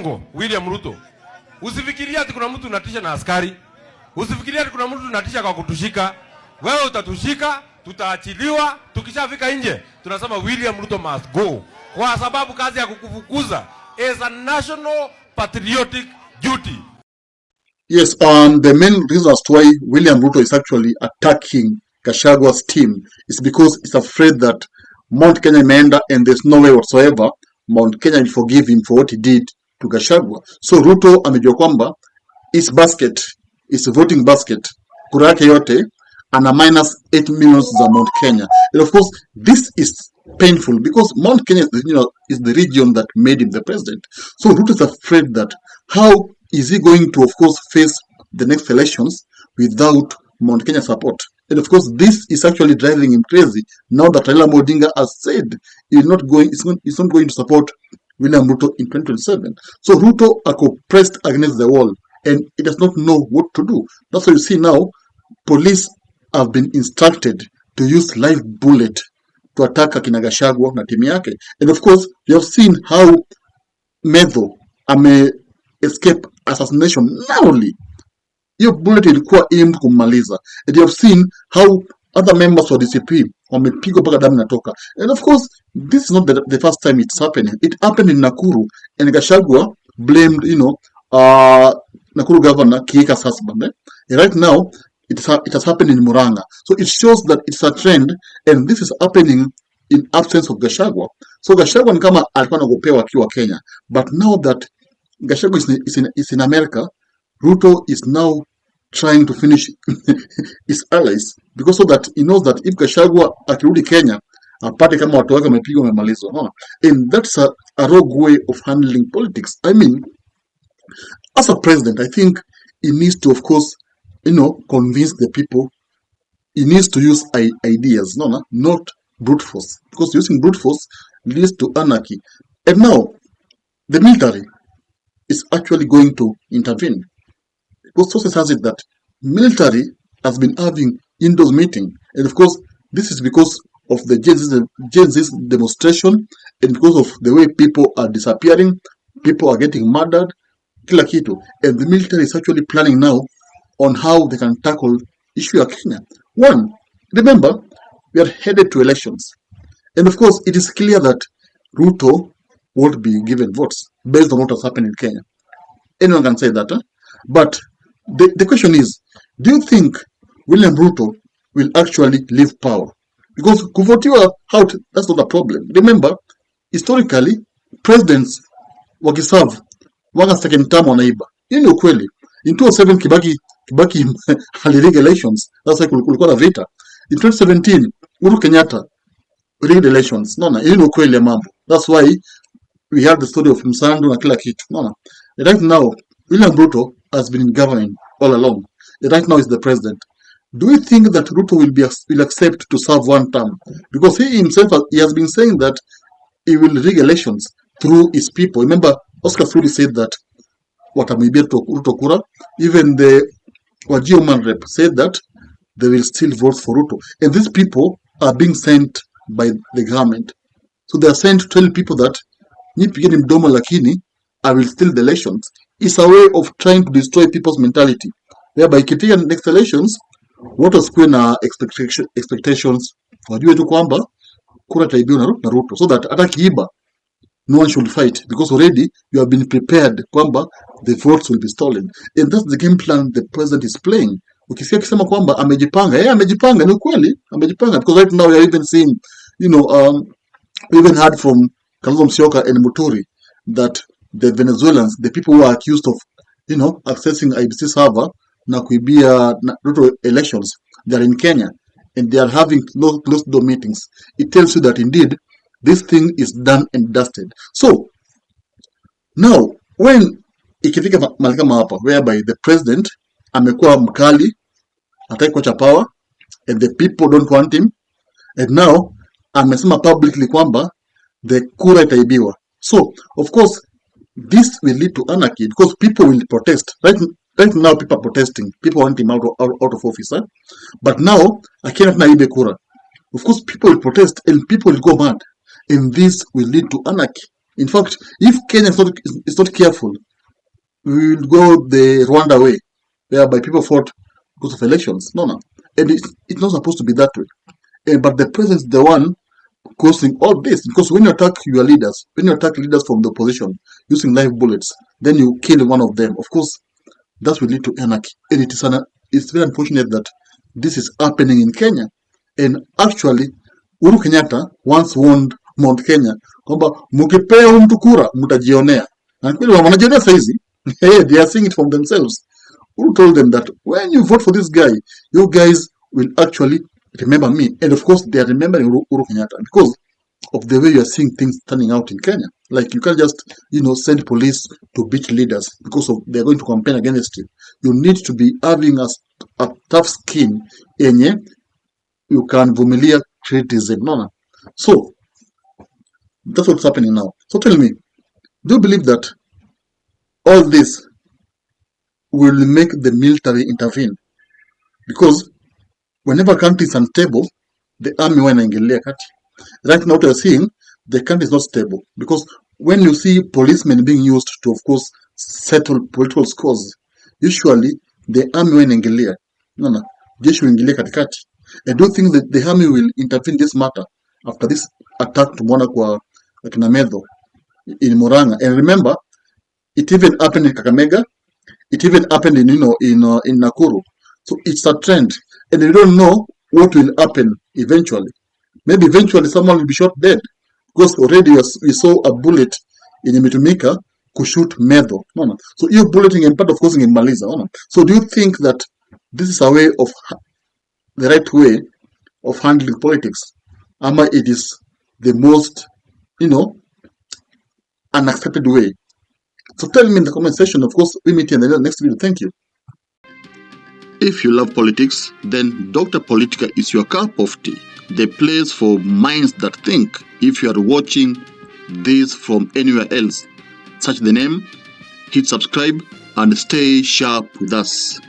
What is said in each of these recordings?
uongo, William Ruto. Usifikiria ati kuna mtu unatisha na askari. Usifikiria ati kuna mtu unatisha kwa kutushika. Wewe utatushika, tutaachiliwa, tukishafika nje tunasema William Ruto must go. Kwa sababu kazi ya kukufukuza is a national patriotic duty. Yes, the main reason as to why William Ruto is actually attacking Gachagua's team is because he's afraid that Mount Kenya imeenda and there's no way whatsoever Mount Kenya will forgive him for what he did to Gachagua. So Ruto amejua kwamba his basket, his voting basket, kura yake yote ana minus 8 million za Mount Kenya. And of course, this is painful because Mount Kenya, is the region that made him the president. So Ruto is afraid that how is he going to, of course, face the next elections without Mount Kenya support? And of course, this is actually driving him crazy now that Raila Odinga has said he's not going to support William Ruto in 2027. So Ruto are pressed against the wall and he does not know what to do. That's why you see now, police have been instructed to use live bullet to attack akina Gachagua na timu yake. And of course, you have seen how Medho escape assassination narrowly. Hiyo bullet ilikuwa aimed kummaliza. And you have seen how other members of DCP wamepigwa mpaka damu inatoka. And of course, this is not the first time it's happening. It happened in Nakuru and Gachagua blamed, Nakuru governor Kiika's husband. And right now, it has happened in Murang'a. So it shows that it's a trend and this is happening in absence of Gachagua. So Gachagua ni kama alikuwa anagopewa akiwa Kenya. But now that Gachagua is in America, Ruto is now trying to finish his allies because so that he knows that if Gachagua akirudi Kenya apate kama watu wake wamepigwa wamemalizwa. No? And that's a rogue way of handling politics. I mean, as a president, I think he needs to, of course, convince the people. He needs to use ideas, not brute force, because using brute force leads to anarchy. And now, the military is actually going to intervene. Because sources has it that military has been having indoors meeting, and of course, this is because of the Gen Z's demonstration, and because of the way people are disappearing, people are getting murdered, kila kitu, and the military is actually planning now on how they can tackle issue of Kenya. One, remember, we are headed to elections. And of course, it is clear that Ruto won't be given votes based on what has happened in Kenya. Anyone can say that. But the question is, do you think William Ruto will actually leave power? Because kuvotiwa out, that's not a problem. Remember, historically, presidents wakiserve wanga second term wanaiba. Hii ni ukweli. In 2007 Kibaki alirig elections. That's why kulikuwa na vita. In 2017 Uhuru Kenyatta rigged elections. Hii ni ukweli ya mambo. That's why we have the story of Msandu na kila kitu. Right now William Ruto has been governing all along. Right now is the president. Do you think that Ruto will accept to serve one term? Because he himself has been saying that he will rig elections through his people. Remember, Oscar Sudi said that watamwibia Ruto kura. Even the Wajir man rep said that they will still vote for Ruto. And these people are being sent by the government. So they are sent to tell people that nipigeni mdomo lakini I will steal the elections. It's a way of trying to destroy people's mentality. Whereby kitia next elections, what was na expectations wajue tu kwamba kura taibiwa na Ruto, so that hata kiiba no one should fight, because already you have been prepared kwamba the votes will be stolen. And that's the game plan the president is playing. Ukisikia kisema kwamba amejipanga, amejipanga, ni ukweli, amejipanga, because right now we are even seeing, we even heard from Kalonzo and Muturi that the Venezuelans, the people who are accused of, accessing IBC server na kuibia Ruto elections, they are in Kenya and they are having closed door meetings. It tells you that indeed this thing is done and dusted. So now when ikifika mahali kama hapa, whereby the president amekuwa mkali, hataki kuacha power, and the people don't want him, and now amesema publicly kwamba the kura itaibiwa. So of course this will lead to anarchy because people will protest. Right now people are protesting. People want him out of office. But now I cannot naibe kura. Of course people will protest and people will go mad. And this will lead to anarchy. In fact, if Kenya is not careful, we will go the Rwanda way, whereby people fought because of elections. No. And it's not supposed to be that way. But the president is the one causing all this, because when you attack your leaders, when you attack leaders from the opposition using live bullets, then you kill one of them. Of course, that will lead to anarchy. And it's very unfortunate that this is happening in Kenya. And actually, Uhuru Kenyatta once warned Mount Kenya kwamba mkipea mtu kura mtajionea. Na kweli wanajionea saizi. They are seeing it from themselves. Who told them that when you vote for this guy, you guys will actually remember me. And of course, they are remembering Uhuru Kenyatta because of the way you are seeing things turning out in Kenya. Like, you can't just, send police to beat leaders because they're going to campaign against you. You need to be having a tough skin yenye you can vumilia criticism. No. So, that's what's happening now. So tell me, do you believe that all this will make the military intervene? Because whenever a country is unstable, the army wanaingilia kati. Right now, what you're seeing, the country is not stable. Because when you see policemen being used to, of course, settle political scores, usually the army wanaingilia. No. Jeshi huingilia katikati. I don't think that the army will intervene this matter after this attack to Mwana kwa akina Medho in Murang'a. And remember, it even happened in Kakamega. It even happened in Nakuru. So it's a trend, and you don't know what will happen eventually. Maybe eventually someone will be shot dead because already we saw a bullet in imetumika kushoot Medho. No. So you bulleting and part of causing in Maliza. No. So do you think that this is a way of the right way of handling politics? Ama it is the most, unaccepted way? So tell me in the comment section. Of course, we meet in the next video. Thank you. If you love politics, then Dr. Politica is your cup of tea. The place for minds that think. If you are watching this from anywhere else, search the name, hit subscribe, and stay sharp with us.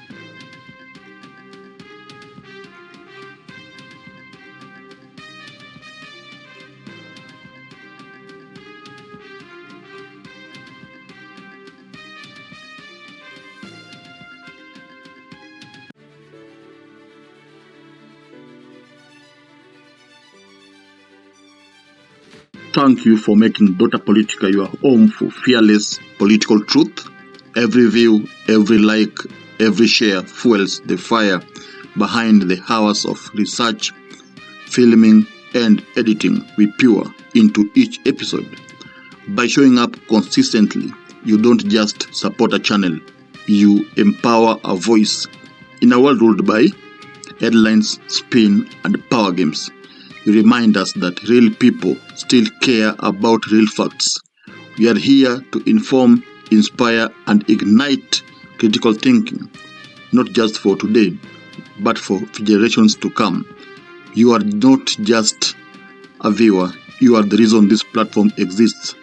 Thank you for making Dr. Politica your home for fearless political truth. Every view, every like, every share fuels the fire behind the hours of research, filming, and editing we pour into each episode. By showing up consistently, you don't just support a channel, you empower a voice. In a world ruled by headlines, spin, and power games, you remind us that real people still care about real facts. We are here to inform, inspire, and ignite critical thinking, not just for today, but for generations to come. You are not just a viewer, you are the reason this platform exists.